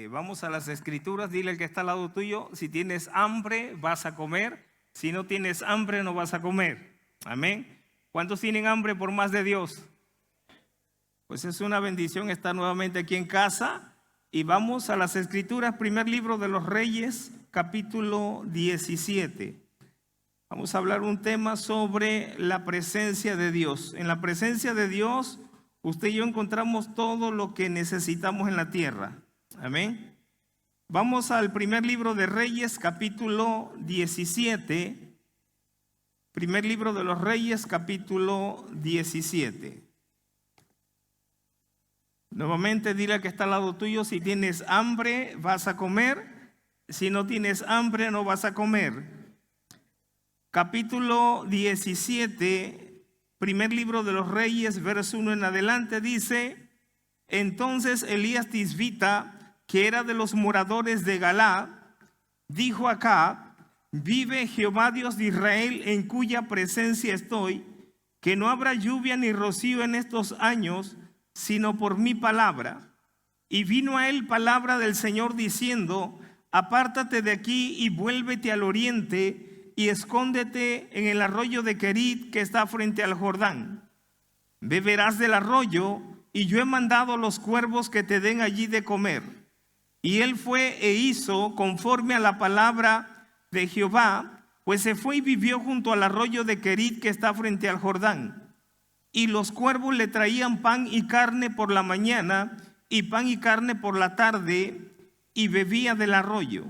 Vamos a las escrituras. Dile al que está al lado tuyo: si tienes hambre vas a comer, si no tienes hambre no vas a comer. Amén. ¿Cuántos tienen hambre por más de Dios? Pues es una bendición estar nuevamente aquí en casa. Y vamos a las escrituras. Primer libro de los Reyes, capítulo 17. Vamos a hablar un tema sobre la presencia de Dios. En la presencia de Dios, usted y yo encontramos todo lo que necesitamos en la tierra. Amén. Vamos al primer libro de Reyes, capítulo 17. Primer libro de los Reyes, capítulo 17. Nuevamente dile al que está al lado tuyo: si tienes hambre vas a comer, si no tienes hambre no vas a comer. Capítulo 17, primer libro de los Reyes, verso 1 en adelante, dice: entonces Elías Tisbita, que era de los moradores de Galá, dijo a Acab: vive Jehová Dios de Israel, en cuya presencia estoy, que no habrá lluvia ni rocío en estos años, sino por mi palabra. Y vino a él palabra del Señor diciendo: apártate de aquí y vuélvete al oriente y escóndete en el arroyo de Querit, que está frente al Jordán. Beberás del arroyo, y yo he mandado los cuervos que te den allí de comer. Y él fue e hizo conforme a la palabra de Jehová, pues se fue y vivió junto al arroyo de Querit, que está frente al Jordán. Y los cuervos le traían pan y carne por la mañana, y pan y carne por la tarde, y bebía del arroyo.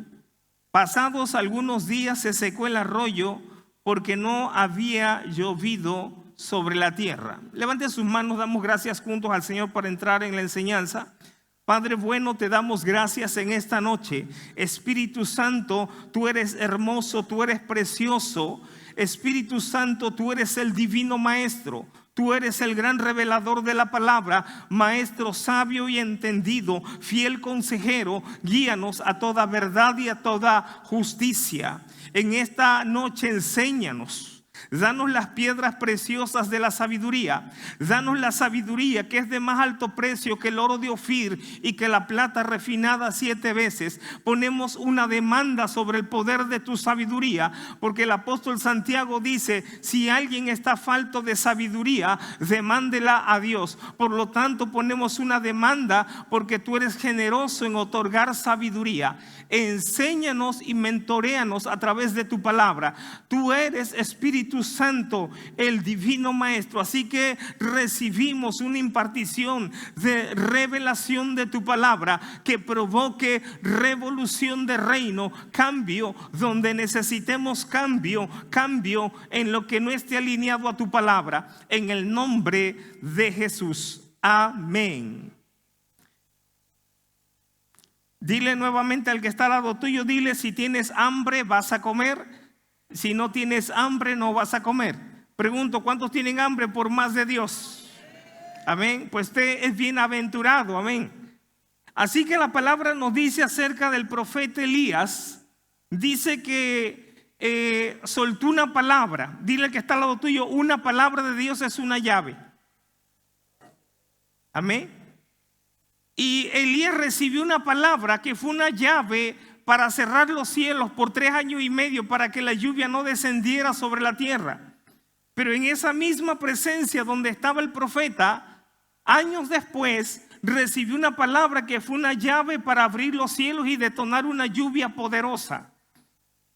Pasados algunos días se secó el arroyo, porque no había llovido sobre la tierra. Levante sus manos, damos gracias juntos al Señor para entrar en la enseñanza. Padre bueno, te damos gracias en esta noche. Espíritu Santo, tú eres hermoso, tú eres precioso. Espíritu Santo, tú eres el divino maestro. Tú eres el gran revelador de la palabra, maestro sabio y entendido, fiel consejero. Guíanos a toda verdad y a toda justicia. En esta noche enséñanos. Danos las piedras preciosas de la sabiduría. Danos la sabiduría que es de más alto precio que el oro de Ofir y que la plata refinada 7 veces. Ponemos una demanda sobre el poder de tu sabiduría, porque el apóstol Santiago dice: si alguien está falto de sabiduría, demándela a Dios. Por lo tanto, ponemos una demanda porque tú eres generoso en otorgar sabiduría. Enséñanos y mentoréanos a través de tu palabra. Tú eres Espíritu Santo, el divino maestro. Así que recibimos una impartición de revelación de tu palabra que provoque revolución de reino, cambio donde necesitemos cambio en lo que no esté alineado a tu palabra. En el nombre de Jesús. Amén. Dile nuevamente al que está al lado tuyo, dile: si tienes hambre vas a comer, si no tienes hambre no vas a comer. Pregunto: ¿cuántos tienen hambre por más de Dios? Amén. Pues usted es bienaventurado. Amén. Así que la palabra nos dice acerca del profeta Elías. Dice que soltó una palabra. Dile al que está al lado tuyo: una palabra de Dios es una llave. Amén. Y Elías recibió una palabra que fue una llave para cerrar los cielos por 3 años y medio, para que la lluvia no descendiera sobre la tierra. Pero en esa misma presencia donde estaba el profeta, años después recibió una palabra que fue una llave para abrir los cielos y detonar una lluvia poderosa.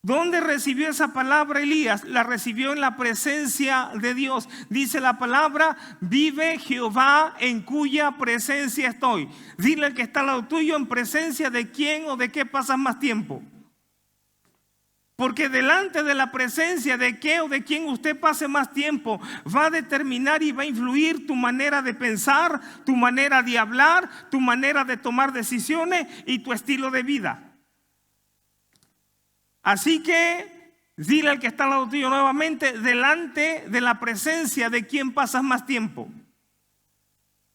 ¿Dónde recibió esa palabra Elías? La recibió en la presencia de Dios. Dice la palabra: vive Jehová, en cuya presencia estoy. Dile al que está al lado tuyo: ¿en presencia de quién o de qué pasas más tiempo? Porque delante de la presencia de qué o de quién usted pase más tiempo va a determinar y va a influir tu manera de pensar, tu manera de hablar, tu manera de tomar decisiones y tu estilo de vida. Así que dile al que está al lado tuyo nuevamente: delante de la presencia de quién pasas más tiempo.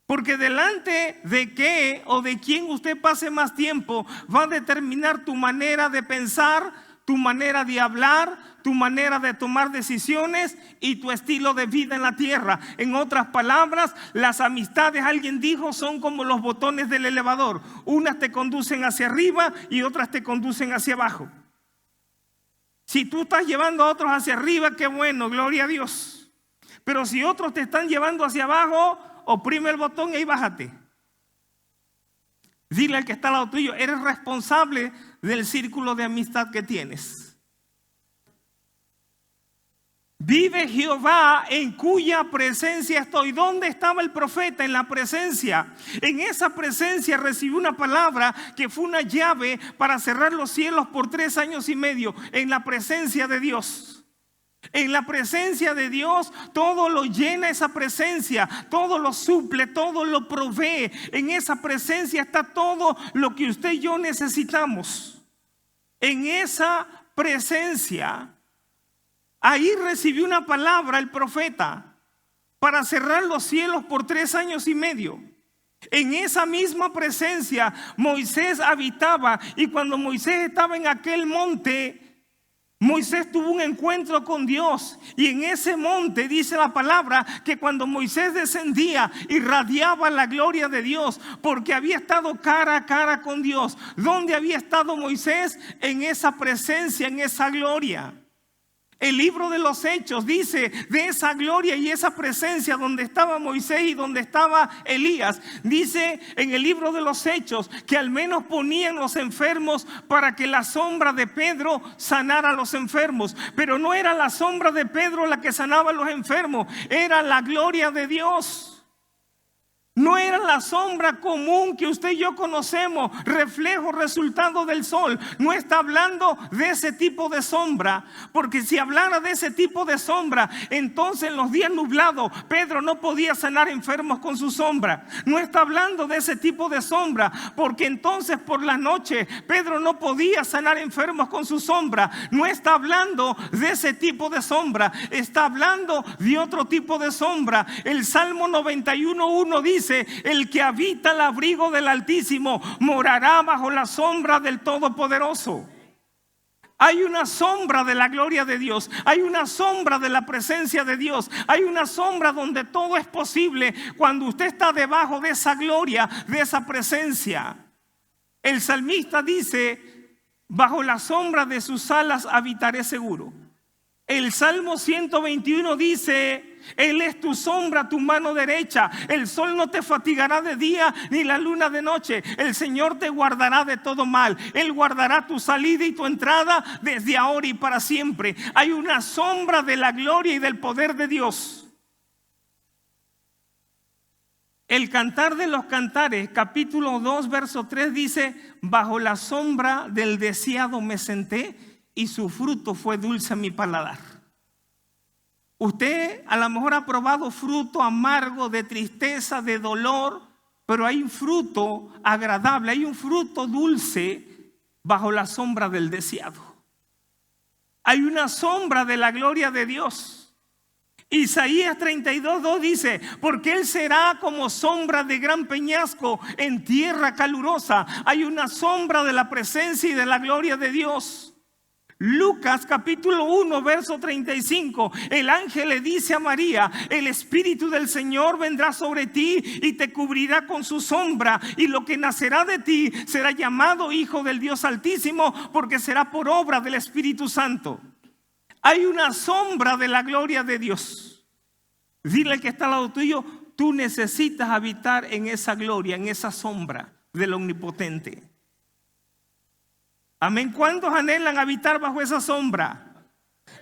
Porque delante de qué o de quién usted pase más tiempo va a determinar tu manera de pensar, tu manera de hablar, tu manera de tomar decisiones y tu estilo de vida en la tierra. En otras palabras, las amistades, alguien dijo, son como los botones del elevador. Unas te conducen hacia arriba y otras te conducen hacia abajo. Si tú estás llevando a otros hacia arriba, qué bueno, gloria a Dios. Pero si otros te están llevando hacia abajo, oprime el botón y bájate. Dile al que está al lado tuyo, eres responsable del círculo de amistad que tienes. Vive Jehová en cuya presencia estoy. ¿Dónde estaba el profeta? En la presencia. En esa presencia recibió una palabra que fue una llave para cerrar los cielos por 3 años y medio. En la presencia de Dios. En la presencia de Dios todo lo llena esa presencia, todo lo suple, todo lo provee. En esa presencia está todo lo que usted y yo necesitamos. En esa presencia, ahí recibió una palabra el profeta para cerrar los cielos por 3 años y medio. En esa misma presencia Moisés habitaba, y cuando Moisés estaba en aquel monte, Moisés tuvo un encuentro con Dios, y en ese monte dice la palabra que cuando Moisés descendía irradiaba la gloria de Dios, porque había estado cara a cara con Dios. ¿Dónde había estado Moisés? En esa presencia, en esa gloria. El libro de los Hechos dice de esa gloria y esa presencia donde estaba Moisés y donde estaba Elías. Dice en el libro de los Hechos que al menos ponían los enfermos para que la sombra de Pedro sanara a los enfermos. Pero no era la sombra de Pedro la que sanaba a los enfermos, era la gloria de Dios. No era la sombra común que usted y yo conocemos, reflejo, resultado del sol. No está hablando de ese tipo de sombra, porque si hablara de ese tipo de sombra, entonces en los días nublados Pedro no podía sanar enfermos con su sombra. No está hablando de ese tipo de sombra, porque entonces por la noche Pedro no podía sanar enfermos con su sombra. No está hablando de ese tipo de sombra, está hablando de otro tipo de sombra. El Salmo 91:1 dice: el que habita el abrigo del Altísimo morará bajo la sombra del Todopoderoso. Hay una sombra de la gloria de Dios, hay una sombra de la presencia de Dios, hay una sombra donde todo es posible cuando usted está debajo de esa gloria, de esa presencia. El salmista dice: bajo la sombra de sus alas habitaré seguro. El Salmo 121 dice: Él es tu sombra, tu mano derecha. El sol no te fatigará de día, ni la luna de noche. El Señor te guardará de todo mal. Él guardará tu salida y tu entrada desde ahora y para siempre. Hay una sombra de la gloria y del poder de Dios. El Cantar de los Cantares, capítulo 2, verso 3 dice: bajo la sombra del deseado me senté, y su fruto fue dulce a mi paladar. Usted a lo mejor ha probado fruto amargo, de tristeza, de dolor, pero hay un fruto agradable, hay un fruto dulce bajo la sombra del deseado. Hay una sombra de la gloria de Dios. Isaías 32:2 dice: porque Él será como sombra de gran peñasco en tierra calurosa. Hay una sombra de la presencia y de la gloria de Dios. Lucas capítulo 1 verso 35, el ángel le dice a María: el Espíritu del Señor vendrá sobre ti y te cubrirá con su sombra, y lo que nacerá de ti será llamado Hijo del Dios Altísimo, porque será por obra del Espíritu Santo. Hay una sombra de la gloria de Dios. Dile al que está al lado tuyo: tú necesitas habitar en esa gloria, en esa sombra del Omnipotente. Amén. ¿Cuántos anhelan habitar bajo esa sombra?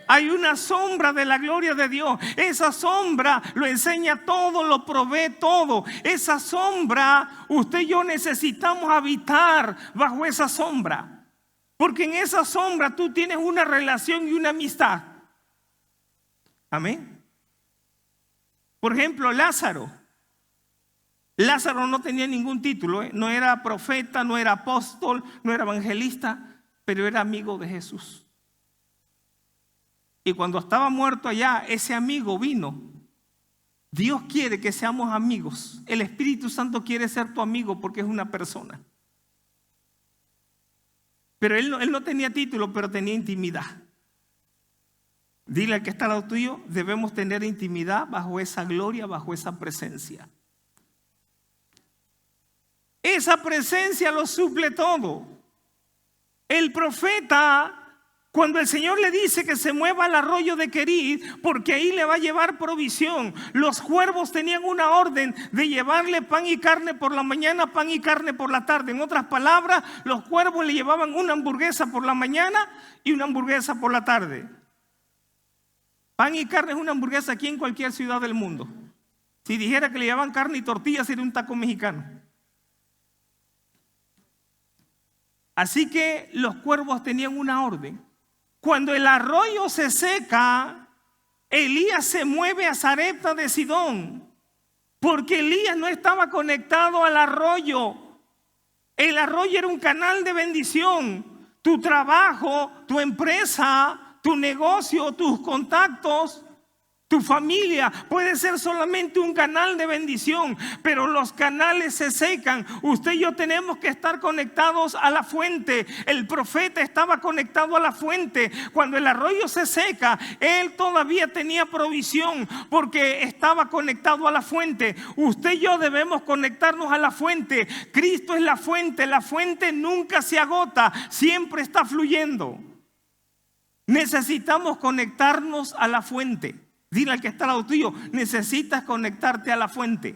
Hay una sombra de la gloria de Dios. Esa sombra lo enseña todo, lo provee todo. Esa sombra, usted y yo necesitamos habitar bajo esa sombra, porque en esa sombra tú tienes una relación y una amistad. Amén. Por ejemplo, Lázaro no tenía ningún título, no era profeta, no era apóstol, no era evangelista, pero era amigo de Jesús. Y cuando estaba muerto allá, ese amigo vino. Dios quiere que seamos amigos. El Espíritu Santo quiere ser tu amigo porque es una persona. Pero él no tenía título, pero tenía intimidad. Dile al que está al lado tuyo, debemos tener intimidad bajo esa gloria, bajo esa presencia. Esa presencia lo suple todo. El profeta, cuando el Señor le dice que se mueva al arroyo de Querit, porque ahí le va a llevar provisión. Los cuervos tenían una orden de llevarle pan y carne por la mañana, pan y carne por la tarde. En otras palabras, los cuervos le llevaban una hamburguesa por la mañana y una hamburguesa por la tarde. Pan y carne es una hamburguesa aquí en cualquier ciudad del mundo. Si dijera que le llevaban carne y tortillas, sería un taco mexicano. Así que los cuervos tenían una orden. Cuando el arroyo se seca, Elías se mueve a Sarepta de Sidón, porque Elías no estaba conectado al arroyo. El arroyo era un canal de bendición. Tu trabajo, tu empresa, tu negocio, tus contactos, tu familia puede ser solamente un canal de bendición, pero los canales se secan. Usted y yo tenemos que estar conectados a la fuente. El profeta estaba conectado a la fuente. Cuando el arroyo se seca, él todavía tenía provisión porque estaba conectado a la fuente. Usted y yo debemos conectarnos a la fuente. Cristo es la fuente nunca se agota, siempre está fluyendo. Necesitamos conectarnos a la fuente. Dile al que está al lado tuyo, necesitas conectarte a la fuente.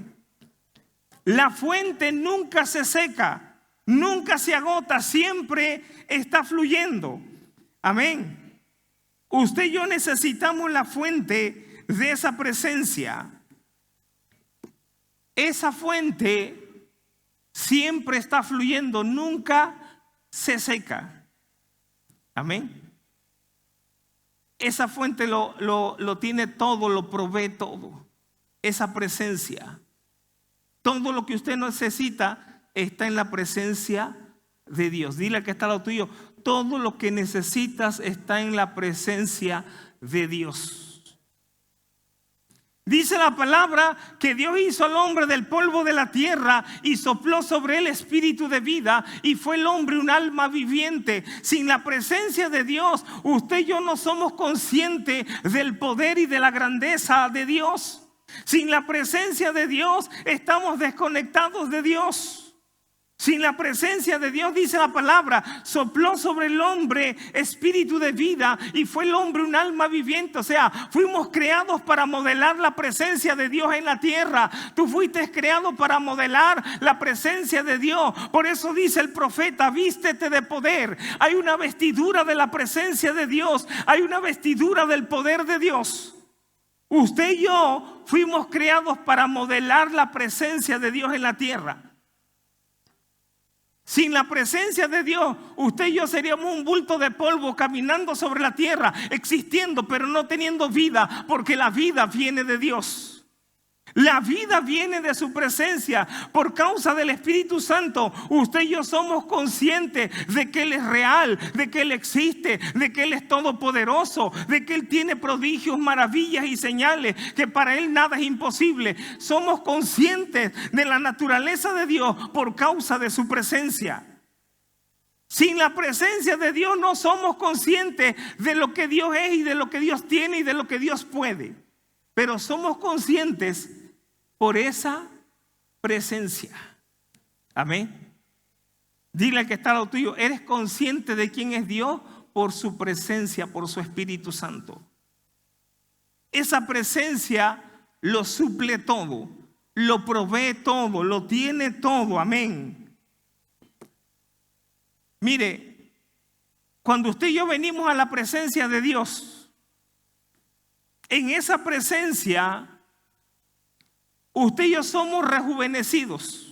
La fuente nunca se seca, nunca se agota, siempre está fluyendo. Amén. Usted y yo necesitamos la fuente de esa presencia. Esa fuente siempre está fluyendo, nunca se seca. Amén. Esa fuente lo tiene todo, lo provee todo. Esa presencia. Todo lo que usted necesita está en la presencia de Dios. Dile al que está al lado tuyo, todo lo que necesitas está en la presencia de Dios. Dice la palabra que Dios hizo al hombre del polvo de la tierra y sopló sobre él espíritu de vida y fue el hombre un alma viviente. Sin la presencia de Dios, usted y yo no somos conscientes del poder y de la grandeza de Dios. Sin la presencia de Dios, estamos desconectados de Dios. Sin la presencia de Dios, dice la palabra, sopló sobre el hombre espíritu de vida y fue el hombre un alma viviente. O sea, fuimos creados para modelar la presencia de Dios en la tierra. Tú fuiste creado para modelar la presencia de Dios. Por eso dice el profeta, vístete de poder. Hay una vestidura de la presencia de Dios. Hay una vestidura del poder de Dios. Usted y yo fuimos creados para modelar la presencia de Dios en la tierra. Sin la presencia de Dios, usted y yo seríamos un bulto de polvo caminando sobre la tierra, existiendo pero no teniendo vida, porque la vida viene de Dios. La vida viene de su presencia. Por causa del Espíritu Santo, usted y yo somos conscientes de que Él es real, de que Él existe, de que Él es todopoderoso, de que Él tiene prodigios, maravillas y señales, que para Él nada es imposible. Somos conscientes de la naturaleza de Dios por causa de su presencia. Sin la presencia de Dios no somos conscientes de lo que Dios es y de lo que Dios tiene y de lo que Dios puede. Pero somos conscientes por esa presencia. Amén. Dile al que está al lado tuyo, eres consciente de quién es Dios por su presencia, por su Espíritu Santo. Esa presencia lo suple todo, lo provee todo, lo tiene todo. Amén. Mire, cuando usted y yo venimos a la presencia de Dios, en esa presencia, usted y yo somos rejuvenecidos.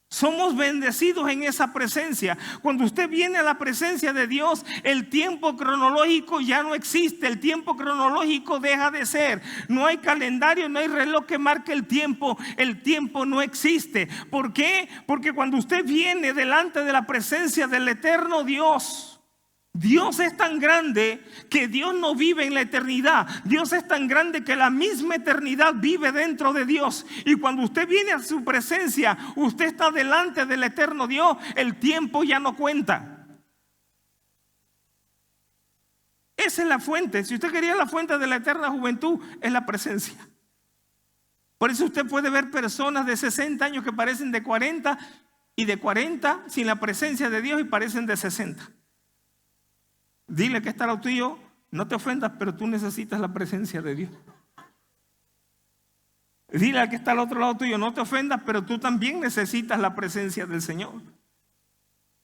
Somos bendecidos en esa presencia. Cuando usted viene a la presencia de Dios, el tiempo cronológico ya no existe. El tiempo cronológico deja de ser. No hay calendario, no hay reloj que marque el tiempo. El tiempo no existe. ¿Por qué? Porque cuando usted viene delante de la presencia del eterno Dios, Dios es tan grande que Dios no vive en la eternidad. Dios es tan grande que la misma eternidad vive dentro de Dios. Y cuando usted viene a su presencia, usted está delante del eterno Dios. El tiempo ya no cuenta. Esa es la fuente. Si usted quería la fuente de la eterna juventud, es la presencia. Por eso usted puede ver personas de 60 años que parecen de 40 y de 40 sin la presencia de Dios y parecen de 60. Dile que está lo tuyo, no te ofendas, pero tú necesitas la presencia de Dios. Dile al que está al otro lado tuyo, no te ofendas, pero tú también necesitas la presencia del Señor.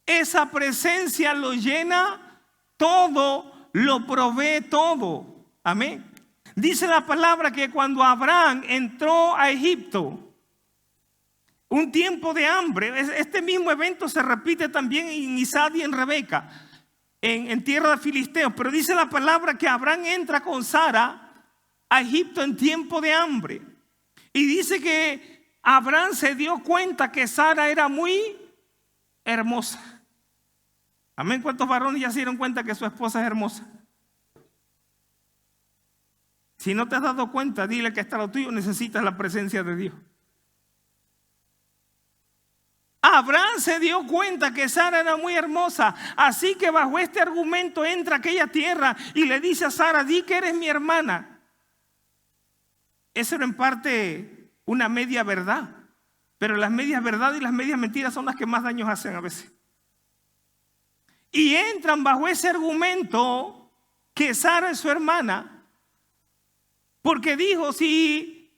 Esa presencia lo llena todo, lo provee todo. Amén. Dice la palabra que cuando Abraham entró a Egipto, un tiempo de hambre, este mismo evento se repite también en Isaac y en Rebeca, en tierra de filisteos, pero dice la palabra que Abraham entra con Sara a Egipto en tiempo de hambre. Y dice que Abraham se dio cuenta que Sara era muy hermosa. Amén. ¿Cuántos varones ya se dieron cuenta que su esposa es hermosa? Si no te has dado cuenta, dile que está lo tuyo, necesitas la presencia de Dios. Abraham se dio cuenta que Sara era muy hermosa, así que bajo este argumento entra a aquella tierra y le dice a Sara, di que eres mi hermana. Eso era en parte una media verdad, pero las medias verdades y las medias mentiras son las que más daños hacen a veces. Y entran bajo ese argumento que Sara es su hermana, porque dijo, si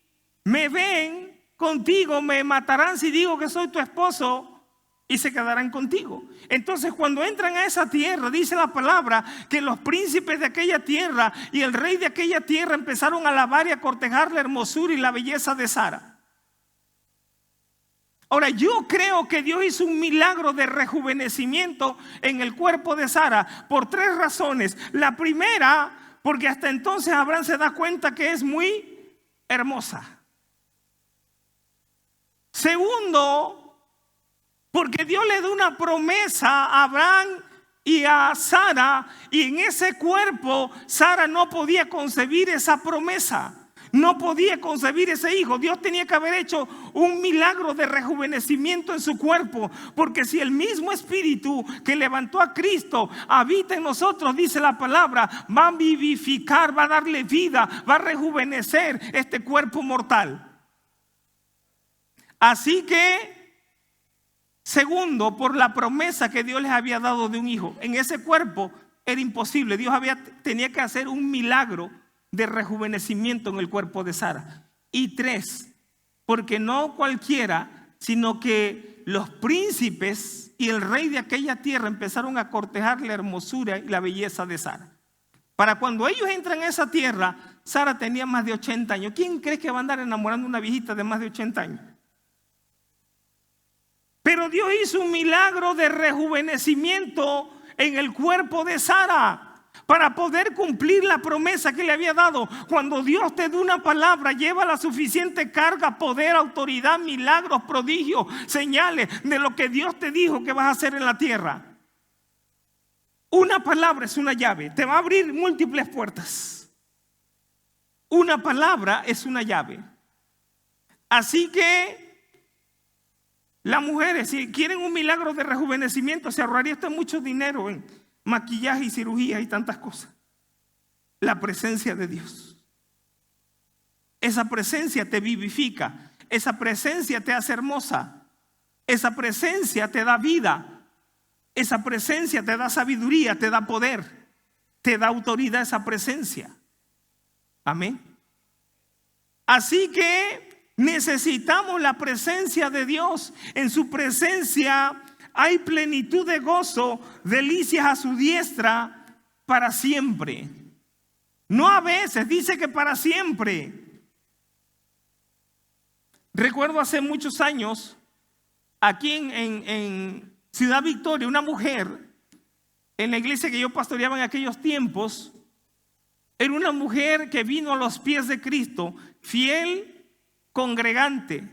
me ven contigo, me matarán si digo que soy tu esposo y se quedarán contigo. Entonces cuando entran a esa tierra, dice la palabra que los príncipes de aquella tierra y el rey de aquella tierra empezaron a alabar y a cortejar la hermosura y la belleza de Sara. Ahora, yo creo que Dios hizo un milagro de rejuvenecimiento en el cuerpo de Sara por 3 razones. La primera, porque hasta entonces Abraham se da cuenta que es muy hermosa. Segundo, porque Dios le da una promesa a Abraham y a Sara, y en ese cuerpo Sara no podía concebir esa promesa. No podía concebir ese hijo. Dios tenía que haber hecho un milagro de rejuvenecimiento en su cuerpo, porque si el mismo espíritu que levantó a Cristo habita en nosotros, dice la palabra, va a vivificar, va a darle vida, va a rejuvenecer este cuerpo mortal. Así que, segundo, por la promesa que Dios les había dado de un hijo, en ese cuerpo era imposible. Dios tenía que hacer un milagro de rejuvenecimiento en el cuerpo de Sara. Y 3, porque no cualquiera, sino que los príncipes y el rey de aquella tierra empezaron a cortejar la hermosura y la belleza de Sara. Para cuando ellos entran a esa tierra, Sara tenía más de 80 años. ¿Quién cree que va a andar enamorando a una viejita de más de 80 años? Pero Dios hizo un milagro de rejuvenecimiento en el cuerpo de Sara para poder cumplir la promesa que le había dado. Cuando Dios te da una palabra, lleva la suficiente carga, poder, autoridad, milagros, prodigios, señales de lo que Dios te dijo que vas a hacer en la tierra. Una palabra es una llave, te va a abrir múltiples puertas. Una palabra es una llave. Así que las mujeres, si quieren un milagro de rejuvenecimiento, se ahorraría usted mucho dinero en maquillaje y cirugía y tantas cosas. La presencia de Dios. Esa presencia te vivifica. Esa presencia te hace hermosa. Esa presencia te da vida. Esa presencia te da sabiduría, te da poder, te da autoridad esa presencia. Amén. Así que necesitamos la presencia de Dios. En su presencia hay plenitud de gozo, delicias a su diestra para siempre. No a veces, dice que para siempre. Recuerdo hace muchos años, aquí en Ciudad Victoria, una mujer en la iglesia que yo pastoreaba en aquellos tiempos, era una mujer que vino a los pies de Cristo, fiel congregante,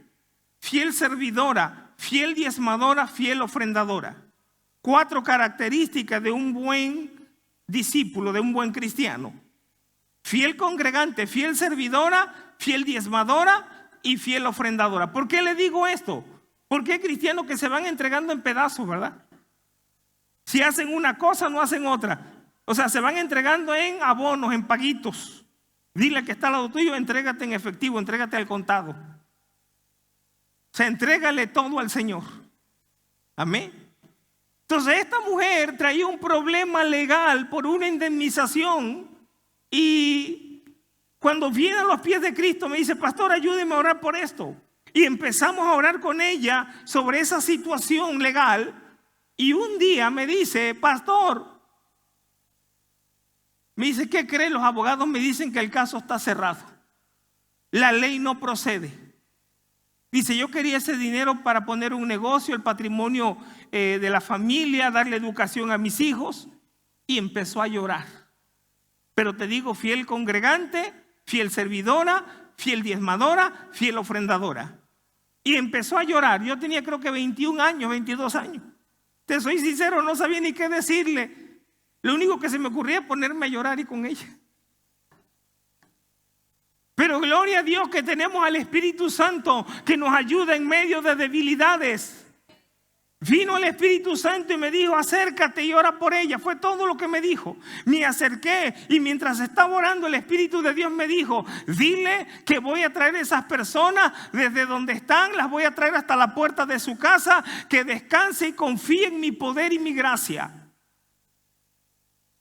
fiel servidora, fiel diezmadora, fiel ofrendadora. 4 características de un buen discípulo, de un buen cristiano. Fiel congregante, fiel servidora, fiel diezmadora y fiel ofrendadora. ¿Por qué le digo esto? Porque hay cristianos que se van entregando en pedazos, ¿verdad? Si hacen una cosa, no hacen otra. O sea, se van entregando en abonos, en paguitos. Dile que está al lado tuyo, entrégate en efectivo, entrégate al contado. O sea, entrégale todo al Señor. Amén. Entonces esta mujer traía un problema legal por una indemnización y cuando viene a los pies de Cristo me dice, pastor, ayúdeme a orar por esto. Y empezamos a orar con ella sobre esa situación legal y un día me dice, pastor, me dice, ¿qué cree? Los abogados me dicen que el caso está cerrado. La ley no procede. Dice, yo quería ese dinero para poner un negocio, el patrimonio de la familia, darle educación a mis hijos. Y empezó a llorar. Pero te digo, fiel congregante, fiel servidora, fiel diezmadora, fiel ofrendadora. Y empezó a llorar. Yo tenía creo que 21 años, 22 años. Te soy sincero, no sabía ni qué decirle. Lo único que se me ocurría era ponerme a llorar y con ella. Pero gloria a Dios que tenemos al Espíritu Santo que nos ayuda en medio de debilidades. Vino el Espíritu Santo y me dijo, acércate y ora por ella. Fue todo lo que me dijo. Me acerqué y mientras estaba orando el Espíritu de Dios me dijo, dile que voy a traer a esas personas desde donde están, las voy a traer hasta la puerta de su casa, que descanse y confíe en mi poder y mi gracia.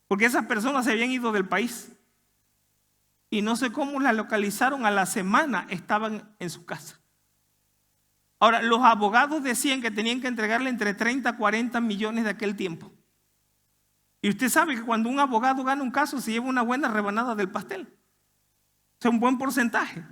Porque esas personas se habían ido del país. Y no sé cómo la localizaron, a la semana estaban en su casa. Ahora, los abogados decían que tenían que entregarle entre 30 a 40 millones de aquel tiempo. Y usted sabe que cuando un abogado gana un caso se lleva una buena rebanada del pastel. O sea, un buen porcentaje.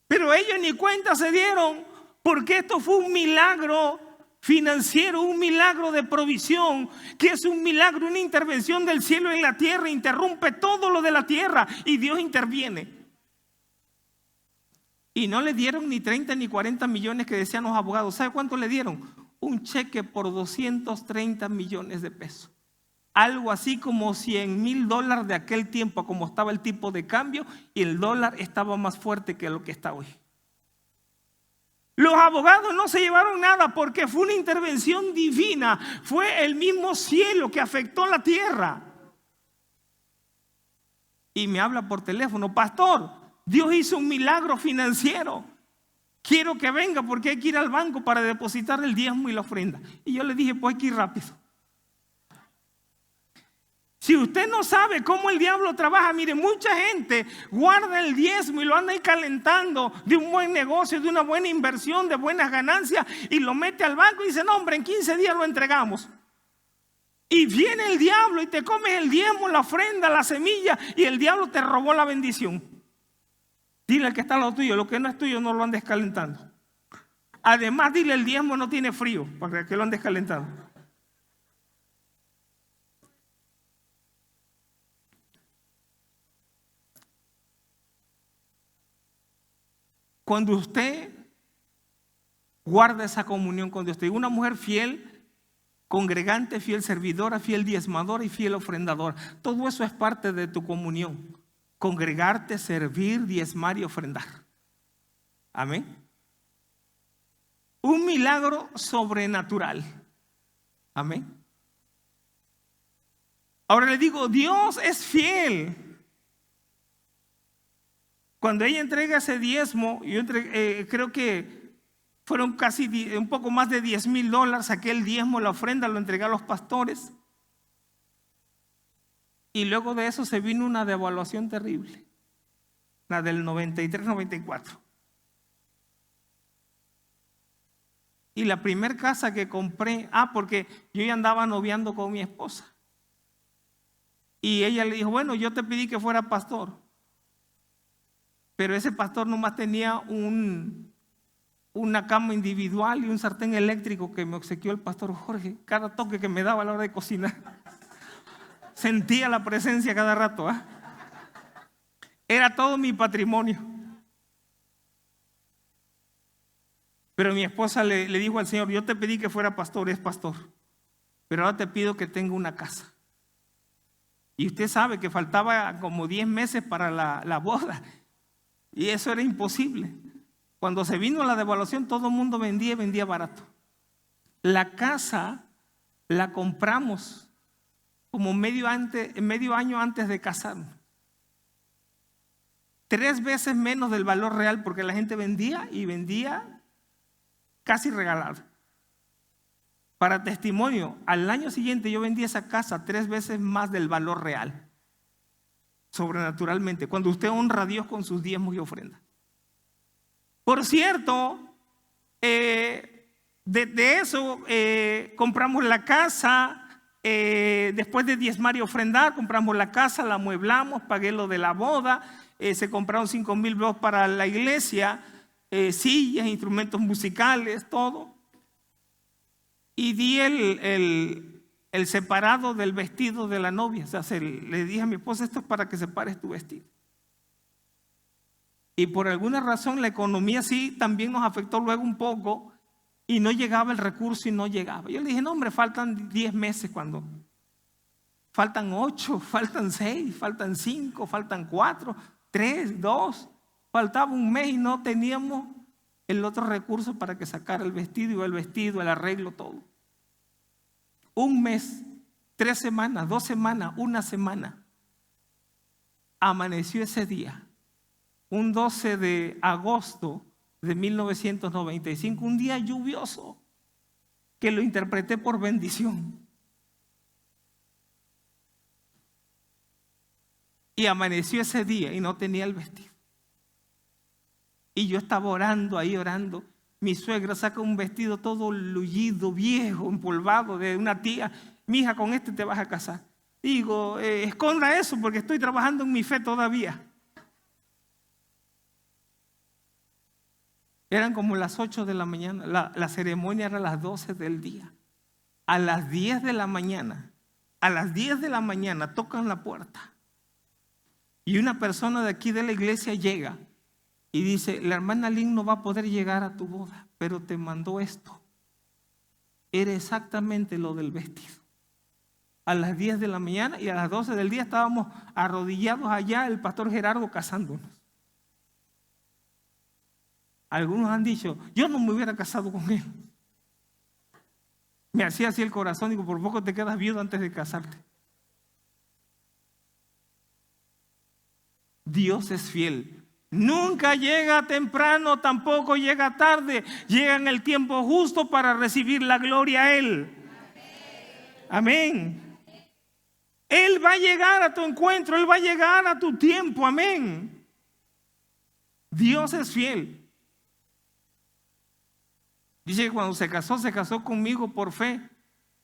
Pero ellos ni cuenta se dieron porque esto fue un milagro financiero, un milagro de provisión, que es un milagro, una intervención del cielo en la tierra, interrumpe todo lo de la tierra y Dios interviene. Y no le dieron ni 30 ni 40 millones que decían los abogados. ¿Sabe cuánto le dieron? Un cheque por 230 millones de pesos. Algo así como $100,000 de aquel tiempo, como estaba el tipo de cambio, y el dólar estaba más fuerte que lo que está hoy. Los abogados no se llevaron nada porque fue una intervención divina. Fue el mismo cielo que afectó la tierra. Y me habla por teléfono, pastor, Dios hizo un milagro financiero. Quiero que venga porque hay que ir al banco para depositar el diezmo y la ofrenda. Y yo le dije, pues hay que ir rápido. Si usted no sabe cómo el diablo trabaja, mire, mucha gente guarda el diezmo y lo anda ahí calentando de un buen negocio, de una buena inversión, de buenas ganancias, y lo mete al banco y dice, no hombre, en 15 días lo entregamos. Y viene el diablo y te comes el diezmo, la ofrenda, la semilla, y el diablo te robó la bendición. Dile al que está al lado tuyo, lo que no es tuyo no lo andes calentando. Además, dile, el diezmo no tiene frío, para que lo andes calentando. Cuando usted guarda esa comunión con Dios, te digo, una mujer fiel, congregante, fiel servidora, fiel diezmadora y fiel ofrendadora, todo eso es parte de tu comunión. Congregarte, servir, diezmar y ofrendar. Amén. Un milagro sobrenatural. Amén. Ahora le digo, Dios es fiel. Cuando ella entrega ese diezmo, creo que fueron casi un poco más de $10,000, saqué el diezmo, la ofrenda, lo entregué a los pastores. Y luego de eso se vino una devaluación terrible, la del 93-94. Y la primera casa que compré, porque yo ya andaba noviando con mi esposa. Y ella le dijo, bueno, yo te pedí que fuera pastor. Pero ese pastor nomás tenía una cama individual y un sartén eléctrico que me obsequió el pastor Jorge. Cada toque que me daba a la hora de cocinar, sentía la presencia cada rato. Era todo mi patrimonio. Pero mi esposa le dijo al Señor, yo te pedí que fuera pastor, es pastor. Pero ahora te pido que tenga una casa. Y usted sabe que faltaba como 10 meses para la boda. Y eso era imposible. Cuando se vino la devaluación, todo el mundo vendía y vendía barato. La casa la compramos como medio año antes de casarnos. 3 veces menos del valor real, porque la gente vendía y vendía casi regalado. Para testimonio, al año siguiente yo vendí esa casa 3 veces más del valor real. Sobrenaturalmente, cuando usted honra a Dios con sus diezmos y ofrendas. Por cierto, de eso compramos la casa. Después de diezmar y ofrendar, compramos la casa, la amueblamos, pagué lo de la boda. Se compraron 5,000 blogs para la iglesia, sillas, instrumentos musicales, todo. Y di el separado del vestido de la novia. O sea, le dije a mi esposa, esto es para que separes tu vestido. Y por alguna razón la economía sí también nos afectó luego un poco y no llegaba el recurso y no llegaba. Yo le dije, no hombre, faltan 10 meses cuando faltan 8, faltan 6, faltan 5, faltan 4, 3, 2. Faltaba un mes y no teníamos el otro recurso para que sacara el vestido, el arreglo, todo. Un mes, 3 semanas, 2 semanas, 1 semana. Amaneció ese día, un 12 de agosto de 1995, un día lluvioso, que lo interpreté por bendición. Y amaneció ese día y no tenía el vestido. Y yo estaba orando ahí, orando. Mi suegra saca un vestido todo lullido, viejo, empolvado de una tía. Mija, con este te vas a casar. Digo, esconda eso porque estoy trabajando en mi fe todavía. Eran como las 8 de la mañana. La ceremonia era a las 12 del día. A las 10 de la mañana, tocan la puerta. Y una persona de aquí de la iglesia llega y dice, la hermana Lynn no va a poder llegar a tu boda, pero te mandó esto. Era exactamente lo del vestido. A las 10 de la mañana y a las 12 del día estábamos arrodillados allá, el pastor Gerardo casándonos. Algunos han dicho, yo no me hubiera casado con él. Me hacía así el corazón, digo, por poco te quedas viudo antes de casarte. Dios es fiel. Nunca llega temprano, tampoco llega tarde. Llega en el tiempo justo para recibir la gloria a Él. Amén. Él va a llegar a tu encuentro, Él va a llegar a tu tiempo. Amén. Dios es fiel. Dice que cuando se casó conmigo por fe.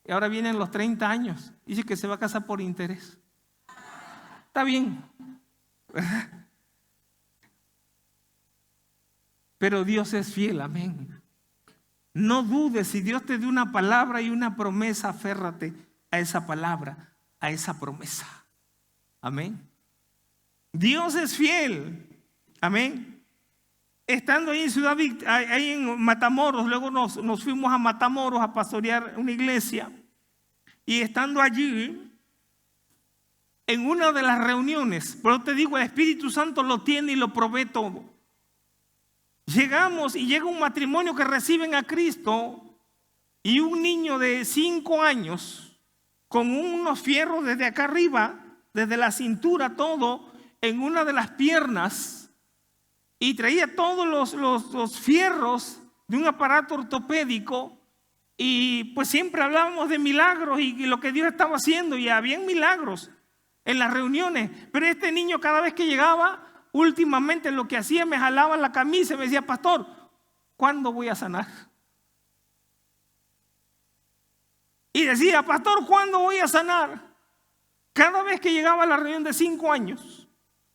Y ahora vienen los 30 años. Dice que se va a casar por interés. Está bien. Pero Dios es fiel, amén. No dudes, si Dios te dio una palabra y una promesa, aférrate a esa palabra, a esa promesa. Amén. Dios es fiel, amén. Estando ahí en ahí en Matamoros, luego nos fuimos a Matamoros a pastorear una iglesia. Y estando allí, en una de las reuniones, pero te digo, el Espíritu Santo lo tiene y lo provee todo. Llegamos y llega un matrimonio que reciben a Cristo y un niño de 5 años con unos fierros desde acá arriba, desde la cintura todo, en una de las piernas, y traía todos los fierros de un aparato ortopédico. Y pues siempre hablábamos de milagros y lo que Dios estaba haciendo, y había milagros en las reuniones. Pero este niño, cada vez que llegaba, últimamente lo que hacía, me jalaba la camisa y me decía, pastor, ¿cuándo voy a sanar? Y decía, pastor, ¿cuándo voy a sanar? Cada vez que llegaba a la reunión de 5 años,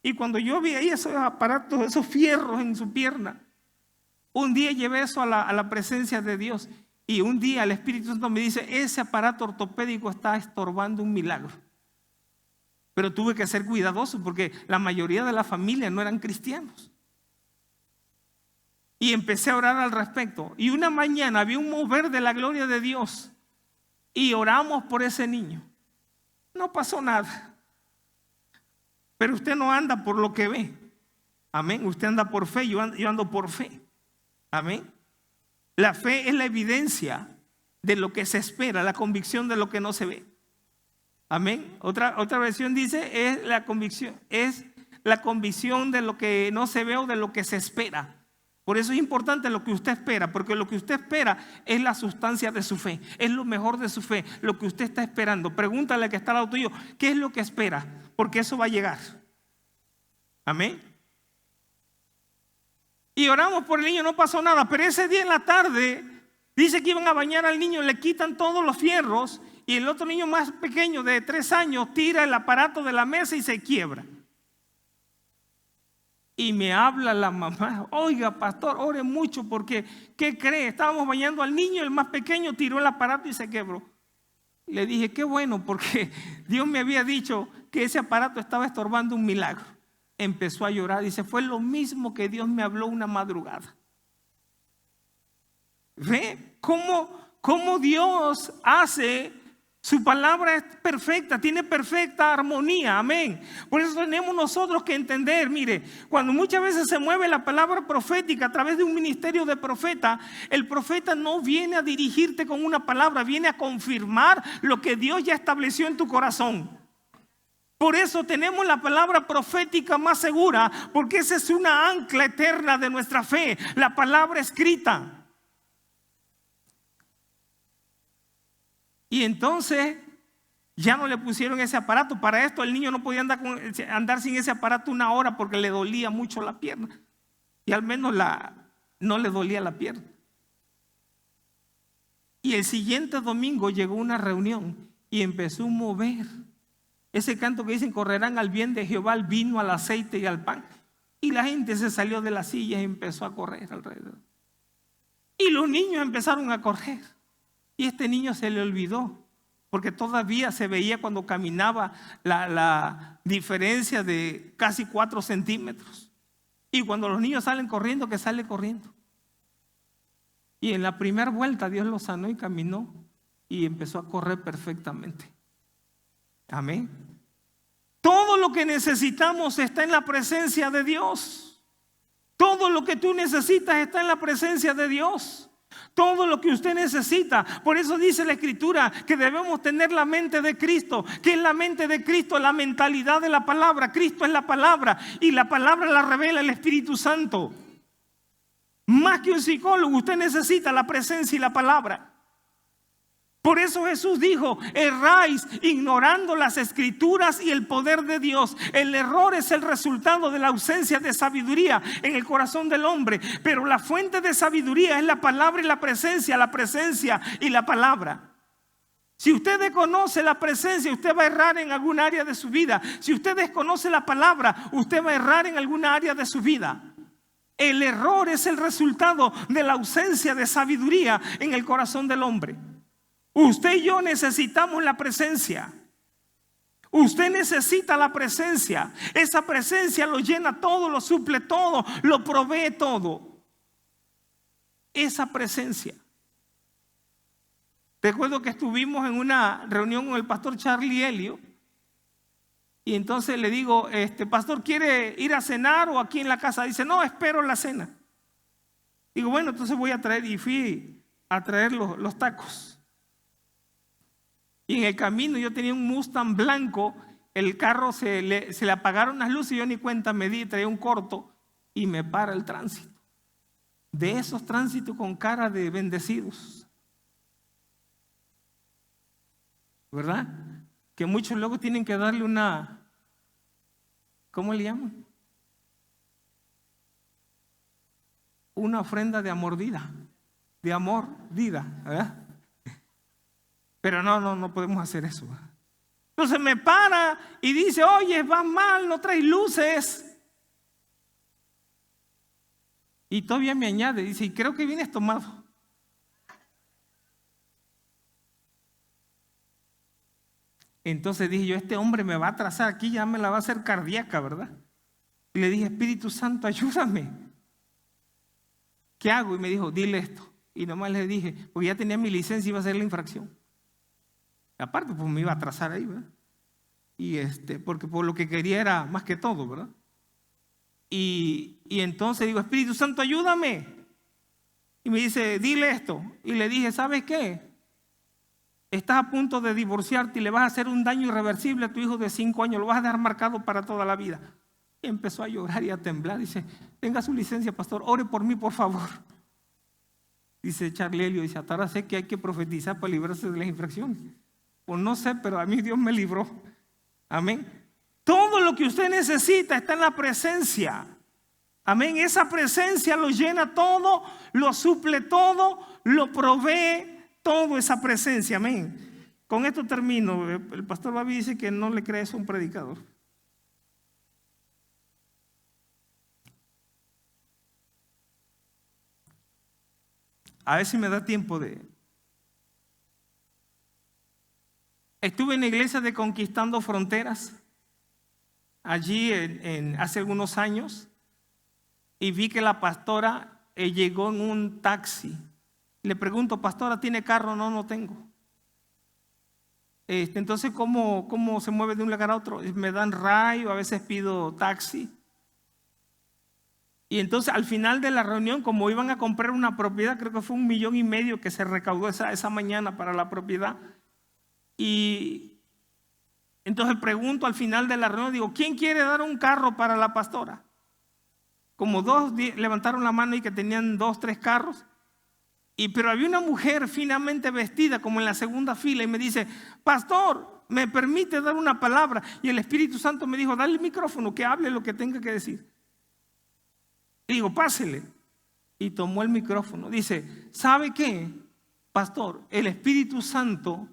y cuando yo vi ahí esos aparatos, esos fierros en su pierna, un día llevé eso a la presencia de Dios. Y un día el Espíritu Santo me dice, ese aparato ortopédico está estorbando un milagro. Pero tuve que ser cuidadoso porque la mayoría de la familia no eran cristianos. Y empecé a orar al respecto. Y una mañana había un mover de la gloria de Dios. Y oramos por ese niño. No pasó nada. Pero usted no anda por lo que ve. Amén. Usted anda por fe, yo ando por fe. Amén. La fe es la evidencia de lo que se espera, la convicción de lo que no se ve. Amén. Otra versión dice, es la convicción de lo que no se ve o de lo que se espera. Por eso es importante lo que usted espera, porque lo que usted espera es la sustancia de su fe, es lo mejor de su fe, lo que usted está esperando. Pregúntale al que está al lado tuyo, ¿qué es lo que espera? Porque eso va a llegar. Amén. Y oramos por el niño, no pasó nada, pero ese día en la tarde dice que iban a bañar al niño, le quitan todos los fierros y el otro niño más pequeño de 3 años tira el aparato de la mesa y se quiebra. Y me habla la mamá, oiga pastor, ore mucho porque, ¿qué cree? Estábamos bañando al niño, el más pequeño tiró el aparato y se quebró. Le dije, qué bueno, porque Dios me había dicho que ese aparato estaba estorbando un milagro. Empezó a llorar, dice, fue lo mismo que Dios me habló una madrugada. ¿Ve cómo Dios hace? Su palabra es perfecta, tiene perfecta armonía, amén. Por eso tenemos nosotros que entender, mire, cuando muchas veces se mueve la palabra profética a través de un ministerio de profeta, el profeta no viene a dirigirte con una palabra, viene a confirmar lo que Dios ya estableció en tu corazón. Por eso tenemos la palabra profética más segura, porque esa es una ancla eterna de nuestra fe, la palabra escrita. Y entonces ya no le pusieron ese aparato. Para esto el niño no podía andar sin ese aparato 1 hora porque le dolía mucho la pierna. Y al menos no le dolía la pierna. Y el siguiente domingo llegó una reunión y empezó a mover. Ese canto que dicen, correrán al bien de Jehová, al vino, al aceite y al pan. Y la gente se salió de las sillas y empezó a correr alrededor. Y los niños empezaron a correr. Y este niño se le olvidó, porque todavía se veía cuando caminaba la diferencia de casi 4 centímetros. Y cuando los niños salen corriendo, que sale corriendo. Y en la primera vuelta Dios lo sanó y caminó y empezó a correr perfectamente. Amén. Todo lo que necesitamos está en la presencia de Dios. Todo lo que tú necesitas está en la presencia de Dios. Todo lo que usted necesita. Por eso dice la Escritura que debemos tener la mente de Cristo. ¿Qué es la mente de Cristo? La mentalidad de la palabra. Cristo es la palabra y la palabra la revela el Espíritu Santo. Más que un psicólogo, usted necesita la presencia y la palabra. Por eso Jesús dijo, erráis ignorando las Escrituras y el poder de Dios. El error es el resultado de la ausencia de sabiduría en el corazón del hombre. Pero la fuente de sabiduría es la palabra y la presencia y la palabra. Si usted desconoce la presencia, usted va a errar en algún área de su vida. Si usted desconoce la palabra, usted va a errar en alguna área de su vida. El error es el resultado de la ausencia de sabiduría en el corazón del hombre. Usted y yo necesitamos la presencia. Usted necesita la presencia. Esa presencia lo llena todo, lo suple todo, lo provee todo. Esa presencia. Recuerdo que estuvimos en una reunión con el pastor Charlie Helio. Y entonces le digo, pastor, ¿quiere ir a cenar o aquí en la casa? Dice, no, espero la cena. Digo, bueno, entonces voy a traer. Y fui a traer los tacos. Y en el camino yo tenía un Mustang blanco, el carro se le apagaron las luces y yo ni cuenta me di, traía un corto y me para el tránsito. De esos tránsitos con cara de bendecidos. ¿Verdad? Que muchos luego tienen que darle una, ¿cómo le llaman? Una ofrenda de amordida, de amor, vida, ¿verdad? Pero no podemos hacer eso. Entonces me para y dice, oye, vas mal, no traes luces. Y todavía me añade, dice, y creo que vienes tomado. Entonces dije yo, este hombre me va a atrasar aquí, ya me la va a hacer cardíaca, ¿verdad? Y le dije, Espíritu Santo, ayúdame. ¿Qué hago? Y me dijo, dile esto. Y nomás le dije, porque ya tenía mi licencia y iba a hacer la infracción. Aparte, pues me iba a atrasar ahí, ¿verdad? Y porque por lo que quería era más que todo, ¿verdad? Y entonces digo, Espíritu Santo, ayúdame. Y me dice, dile esto. Y le dije, ¿sabes qué? Estás a punto de divorciarte y le vas a hacer un daño irreversible a tu hijo de 5 años, lo vas a dejar marcado para toda la vida. Y empezó a llorar y a temblar. Dice, tenga su licencia, pastor, ore por mí, por favor. Dice Charlelio, dice, ahora sé que hay que profetizar para librarse de las infracciones. Pues no sé, pero a mí Dios me libró. Amén. Todo lo que usted necesita está en la presencia. Amén. Esa presencia lo llena todo, lo suple todo, lo provee todo, esa presencia. Amén. Con esto termino. El pastor Babi dice que no le cree eso a un predicador. A ver si me da tiempo de... Estuve en la iglesia de Conquistando Fronteras, allí hace algunos años, y vi que la pastora llegó en un taxi. Le pregunto, pastora, ¿tiene carro? No, no tengo. Entonces, ¿cómo se mueve de un lugar a otro? Me dan rayo, a veces pido taxi. Y entonces al final de la reunión, como iban a comprar una propiedad, creo que fue 1,5 millones que se recaudó esa mañana para la propiedad. Y entonces pregunto al final de la reunión, digo, ¿quién quiere dar un carro para la pastora? Como 2 levantaron la mano y que tenían 2, 3 carros. Pero había una mujer finamente vestida como en la segunda fila y me dice, pastor, ¿me permite dar una palabra? Y el Espíritu Santo me dijo, dale el micrófono, que hable lo que tenga que decir. Y digo, pásele. Y tomó el micrófono. Dice, ¿sabe qué, pastor? El Espíritu Santo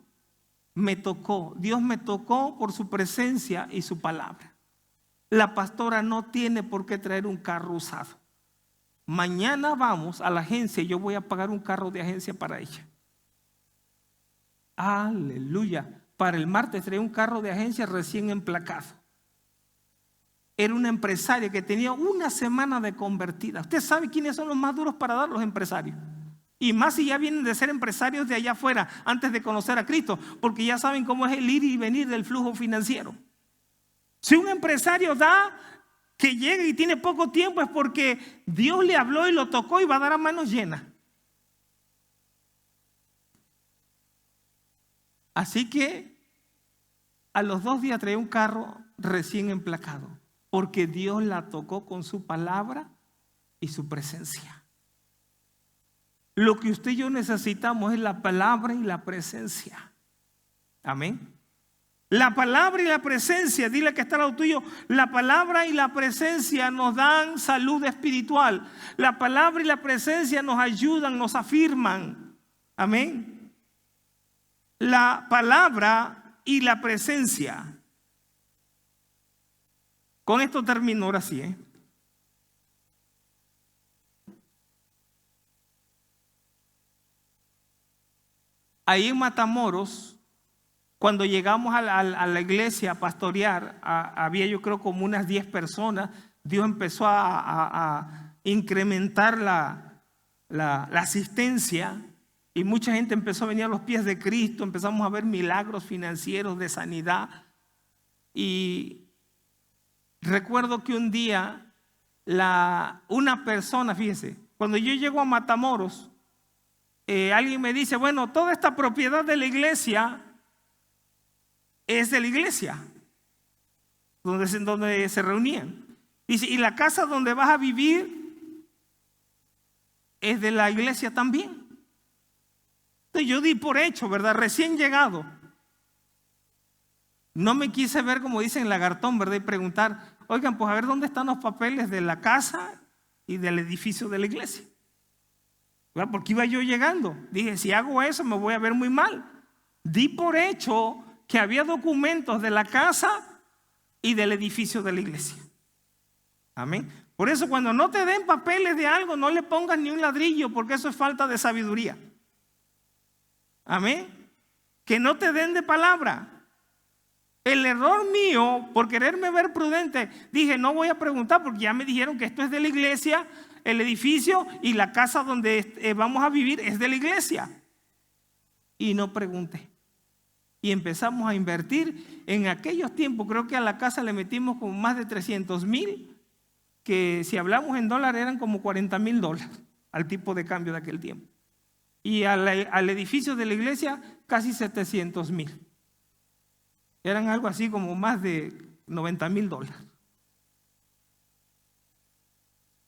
me tocó. Dios me tocó por su presencia y su palabra. La pastora no tiene por qué traer un carro usado. Mañana vamos a la agencia y yo voy a pagar un carro de agencia para ella. Aleluya. Para el martes traía un carro de agencia recién emplacado. Era una empresaria que tenía 1 semana de convertida. Usted sabe quiénes son los más duros para dar, los empresarios. Y más si ya vienen de ser empresarios de allá afuera antes de conocer a Cristo, porque ya saben cómo es el ir y venir del flujo financiero. Si un empresario da, que llega y tiene poco tiempo, es porque Dios le habló y lo tocó y va a dar a manos llenas. Así que a los 2 días traía un carro recién emplacado, porque Dios la tocó con su palabra y su presencia. Lo que usted y yo necesitamos es la palabra y la presencia. Amén. La palabra y la presencia, dile que está al lado tuyo, la palabra y la presencia nos dan salud espiritual. La palabra y la presencia nos ayudan, nos afirman. Amén. La palabra y la presencia. Con esto termino ahora sí. Ahí en Matamoros, cuando llegamos a la iglesia a pastorear, había yo creo como unas 10 personas. Dios empezó a incrementar la asistencia y mucha gente empezó a venir a los pies de Cristo. Empezamos a ver milagros financieros de sanidad. Y recuerdo que un día una persona, fíjese, cuando yo llego a Matamoros, alguien me dice, bueno, toda esta propiedad de la iglesia es de la iglesia, donde se reunían. Dice, y la casa donde vas a vivir es de la iglesia también. Entonces yo di por hecho, ¿verdad? Recién llegado. No me quise ver, como dicen, lagartón, ¿verdad? Y preguntar, oigan, pues a ver dónde están los papeles de la casa y del edificio de la iglesia. ¿Verdad? Porque iba yo llegando. Dije, si hago eso me voy a ver muy mal. Di por hecho que había documentos de la casa y del edificio de la iglesia. Amén. Por eso cuando no te den papeles de algo, no le pongas ni un ladrillo, porque eso es falta de sabiduría. Amén. Que no te den de palabra. El error mío, por quererme ver prudente, dije, no voy a preguntar porque ya me dijeron que esto es de la iglesia, el edificio y la casa donde vamos a vivir es de la iglesia. Y no pregunté. Y empezamos a invertir. En aquellos tiempos creo que a la casa le metimos como más de 300,000, que si hablamos en dólares eran como $40,000 al tipo de cambio de aquel tiempo. y al edificio de la iglesia casi 700,000. Eran algo así como más de $90,000.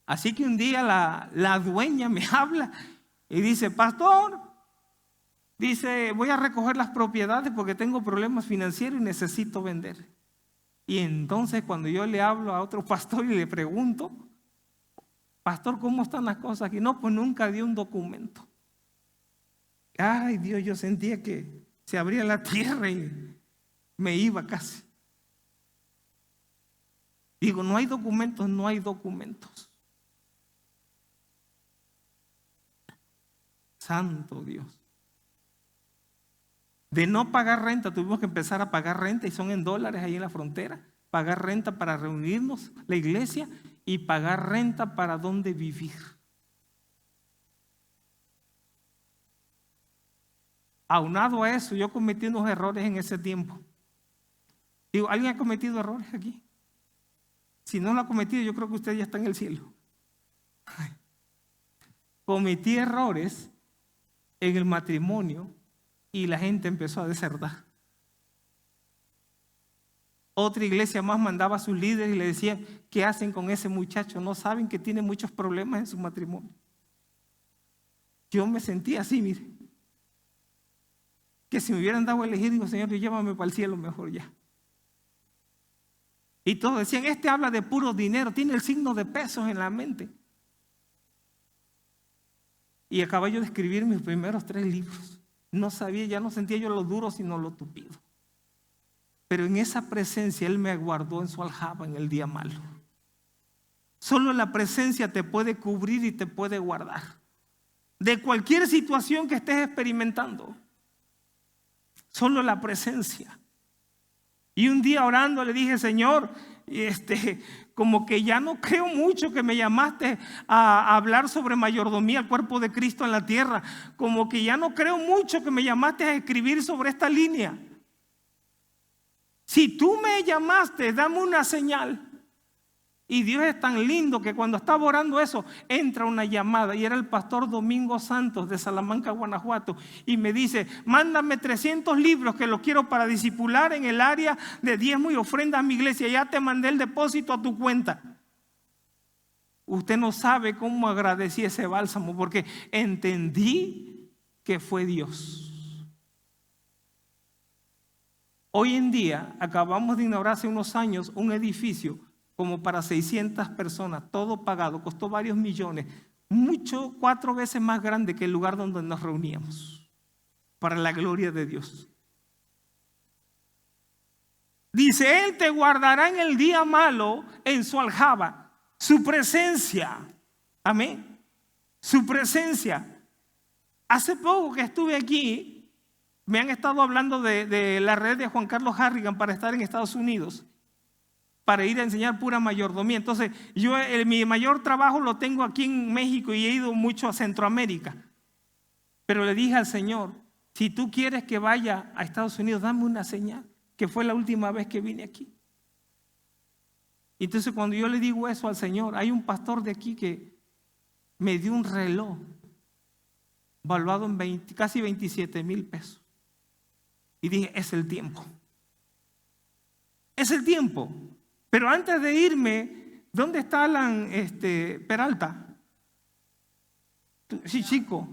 Así que un día la dueña me habla y dice: pastor, dice, voy a recoger las propiedades porque tengo problemas financieros y necesito vender. Y entonces cuando yo le hablo a otro pastor y le pregunto: pastor, ¿cómo están las cosas aquí? No, pues nunca dio un documento. Ay, Dios, yo sentía que se abría la tierra y me iba casi. Digo, no hay documentos, no hay documentos. Santo Dios. De no pagar renta, tuvimos que empezar a pagar renta, y son en dólares ahí en la frontera. Pagar renta para reunirnos, la iglesia, y pagar renta para dónde vivir. Aunado a eso, yo cometí unos errores en ese tiempo. Digo, ¿alguien ha cometido errores aquí? Si no lo ha cometido, yo creo que usted ya está en el cielo. Cometí errores en el matrimonio y la gente empezó a desertar. Otra iglesia más mandaba a sus líderes y le decía: ¿qué hacen con ese muchacho? No saben que tiene muchos problemas en su matrimonio. Yo me sentía así, mire, que si me hubieran dado a elegir, digo: Señor, llévame para el cielo mejor ya. Y todos decían: este habla de puro dinero, tiene el signo de pesos en la mente. Y acabé yo de escribir mis primeros 3 libros. No sabía, ya no sentía yo lo duro, sino lo tupido. Pero en esa presencia Él me guardó en su aljaba en el día malo. Solo la presencia te puede cubrir y te puede guardar de cualquier situación que estés experimentando. Solo la presencia. Y un día orando le dije: Señor, como que ya no creo mucho que me llamaste a hablar sobre mayordomía al cuerpo de Cristo en la tierra. Como que ya no creo mucho que me llamaste a escribir sobre esta línea. Si tú me llamaste, dame una señal. Y Dios es tan lindo que cuando estaba orando eso, entra una llamada, y era el pastor Domingo Santos de Salamanca, Guanajuato, y me dice: mándame 300 libros que los quiero para discipular en el área de diezmo y ofrenda a mi iglesia. Ya te mandé el depósito a tu cuenta. Usted no sabe cómo agradecí ese bálsamo, porque entendí que fue Dios. Hoy en día acabamos de inaugurar hace unos años un edificio como para 600 personas, todo pagado, costó varios millones, 4 veces más grande que el lugar donde nos reuníamos, para la gloria de Dios. Dice: Él te guardará en el día malo en su aljaba, su presencia. Amén. Su presencia. Hace poco que estuve aquí, me han estado hablando de la red de Juan Carlos Harrigan para estar en Estados Unidos, para ir a enseñar pura mayordomía. Entonces yo mi mayor trabajo lo tengo aquí en México y he ido mucho a Centroamérica. Pero le dije al Señor: si tú quieres que vaya a Estados Unidos, dame una señal, que fue la última vez que vine aquí. Entonces cuando yo le digo eso al Señor, hay un pastor de aquí que me dio un reloj valuado en casi 27,000 pesos. Y dije: es el tiempo. Es el tiempo. Pero antes de irme, ¿dónde está Alan Peralta? Sí, chico.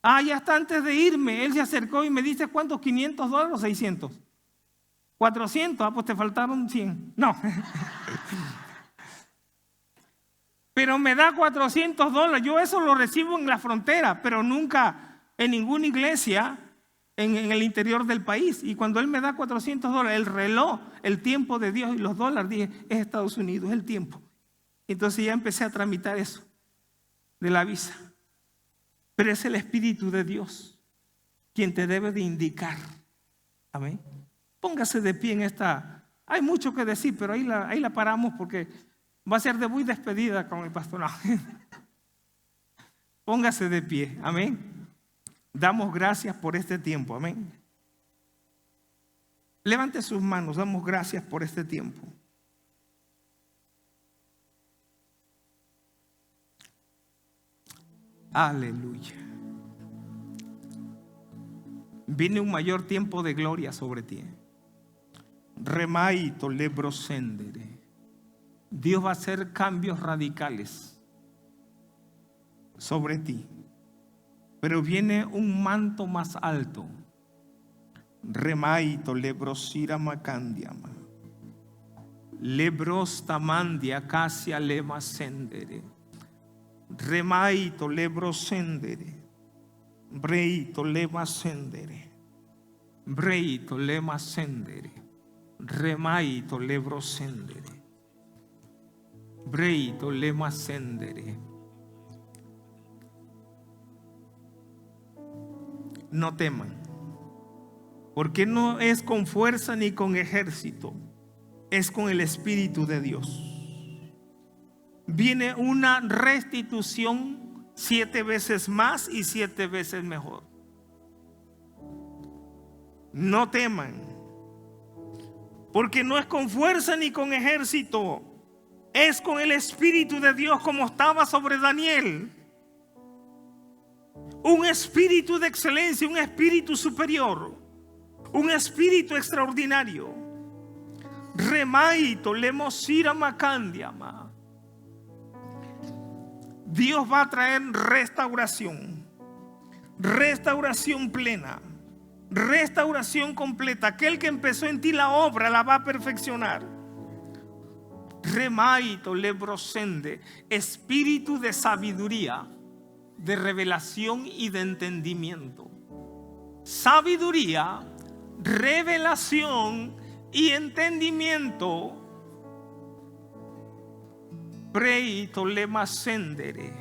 Ya está, antes de irme, él se acercó y me dice: ¿cuántos? ¿$500 o 600? 400, pues te faltaron 100. No. Pero me da $400. Yo eso lo recibo en la frontera, pero nunca en ninguna iglesia en el interior del país. Y cuando él me da $400, el reloj, el tiempo de Dios y los dólares, dije: es Estados Unidos, es el tiempo. Entonces ya empecé a tramitar eso de la visa. Pero es el Espíritu de Dios quien te debe de indicar. Amén. Póngase de pie en esta. Hay mucho que decir, pero ahí la paramos, porque va a ser de muy despedida con el pastor. Póngase de pie. Amén. Damos gracias por este tiempo. Amén. Levante sus manos. Damos gracias por este tiempo. Aleluya. viene un mayor tiempo de gloria sobre ti. Remaito lebrosendere. Dios va a hacer cambios radicales sobre ti. Pero viene un manto más alto. Remaito lebrosira macandiama. Lebrostamandia casia lema sendere. Remaito lebrosendere. Breito lema sendere. Breito lema sendere. Remaito lebrosendere. Breito lema sendere. No teman, porque no es con fuerza ni con ejército, es con el Espíritu de Dios. Viene una restitución 7 veces más y 7 veces mejor. No teman, porque no es con fuerza ni con ejército, es con el Espíritu de Dios, como estaba sobre Daniel. Un espíritu de excelencia, un espíritu superior, un espíritu extraordinario. Remaito lemosira macandiama. Dios va a traer restauración, restauración plena, restauración completa. Aquel que empezó en ti la obra la va a perfeccionar. Remaito lebrosende, espíritu de sabiduría, de revelación y de entendimiento. Sabiduría, revelación y entendimiento. Preito lema sendere.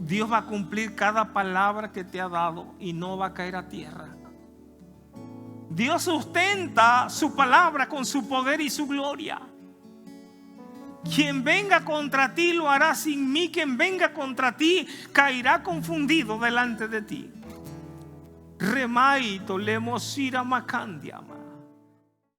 Dios va a cumplir cada palabra que te ha dado y no va a caer a tierra. Dios sustenta su palabra con su poder y su gloria. Quien venga contra ti lo hará sin mí. Quien venga contra ti caerá confundido delante de ti. Remaito lemosira macandiama.